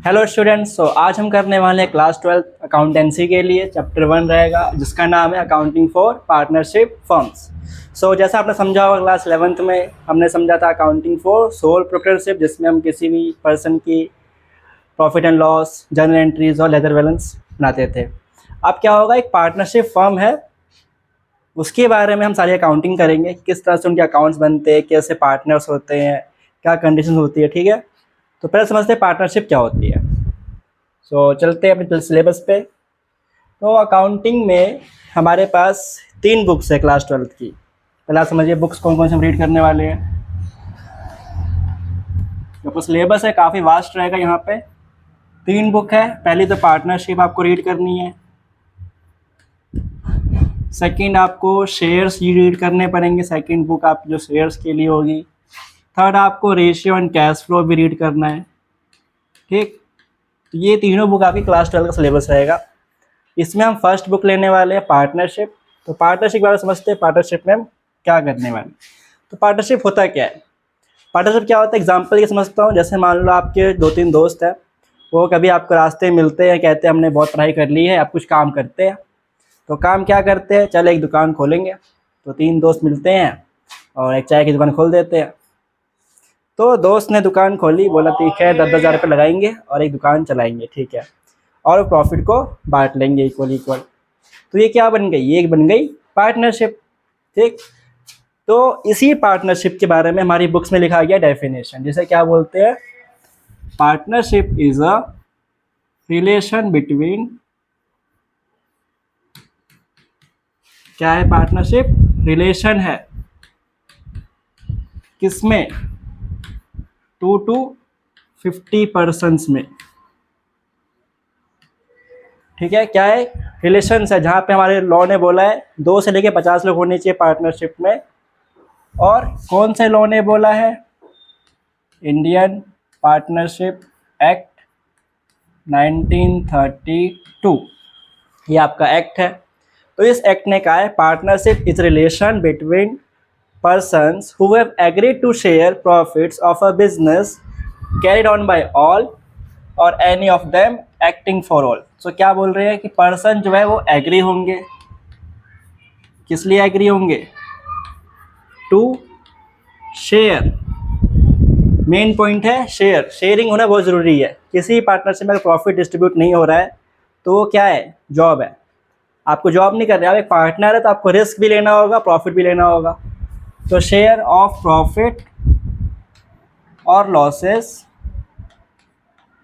Hello students. आज हम करने वाले हैं क्लास 12 अकाउंटेंसी के लिए चैप्टर 1 रहेगा जिसका नाम है अकाउंटिंग फॉर पार्टनरशिप फर्म्स। जैसा आपने समझा होगा क्लास 11th में हमने समझा था अकाउंटिंग फॉर सोल प्रोप्राइटरशिप, जिसमें हम किसी भी पर्सन की profit and loss, journal entries और लेजर बैलेंस बनाते थे। अब क्या होगा, एक पार्टनरशिप फर्म है, उसके बारे में हम सारी अकाउंटिंग करेंगे, किस तरह से उनके अकाउंट्स बनते हैं, कैसे पार्टनर्स होते हैं, क्या कंडीशन होती है। ठीक है, तो पहले समझते हैं पार्टनरशिप क्या होती है। चलते हैं अपने सिलेबस पे। तो अकाउंटिंग में हमारे पास 3 बुक्स है क्लास 12 की। पहले आप समझिए बुक्स कौन कौन से हम रीड करने वाले हैं। तो सिलेबस है, काफ़ी वास्ट रहेगा। यहाँ पे 3 बुक है। पहली तो पार्टनरशिप आपको रीड करनी है। सेकंड आपको शेयर्स रीड करने पड़ेंगे, सेकंड बुक आप जो शेयर्स के लिए होगी। थर्ड आपको रेशियो एंड कैश फ्लो भी रीड करना है। ठीक, तो ये तीनों बुक आपकी क्लास 12 का सिलेबस रहेगा। इसमें हम फर्स्ट बुक लेने वाले हैं पार्टनरशिप। तो पार्टनरशिप के बारे में समझते हैं, पार्टनरशिप में हम क्या करने वाले। तो पार्टनरशिप होता क्या है, पार्टनरशिप क्या होता है, एग्जांपल ये समझता हूँ। जैसे मान लो आपके 2-3 दोस्त हैं, वो कभी आपको रास्ते में मिलते हैं, कहते हैं हमने बहुत पढ़ाई कर ली है, आप कुछ काम करते हैं। तो काम क्या करते हैं, चल एक दुकान खोलेंगे। तो 3 दोस्त मिलते हैं और एक चाय की दुकान खोल देते हैं। तो दोस्त ने दुकान खोली, बोला ठीक है 10-10 हज़ार रुपये लगाएंगे और एक दुकान चलाएंगे। ठीक है, और प्रॉफिट को बांट लेंगे इक्वल। तो ये क्या बन गई, ये बन गई पार्टनरशिप। ठीक, तो इसी पार्टनरशिप के बारे में हमारी बुक्स में लिखा गया डेफिनेशन, जिसे क्या बोलते हैं, partnership is a relation between, क्या है पार्टनरशिप, रिलेशन है किसमें, 2 to 50 पर्सन्स में। ठीक है, क्या है, रिलेशंस है, जहाँ पे हमारे लॉ ने बोला है 2 से लेके 50 लोग होने चाहिए पार्टनरशिप में। और कौन से लॉ ने बोला है, इंडियन पार्टनरशिप एक्ट 1932, ये आपका एक्ट है। तो इस एक्ट ने कहा है partnership is relation between persons who have agreed to share profits of a business carried on by all or any of them acting for all। क्या बोल रहे हैं कि पर्सन जो है वो एग्री होंगे, किस लिए एग्री होंगे, टू शेयर। मेन पॉइंट है शेयर, शेयरिंग होना बहुत ज़रूरी है। किसी पार्टनरशिप में अगर प्रॉफिट डिस्ट्रीब्यूट नहीं हो रहा है तो वो क्या है, जॉब है। आपको जॉब नहीं कर रहे, आप एक पार्टनर है तो आपको रिस्क भी लेना होगा, प्रॉफिट भी लेना होगा। तो शेयर ऑफ प्रॉफिट और लॉसेस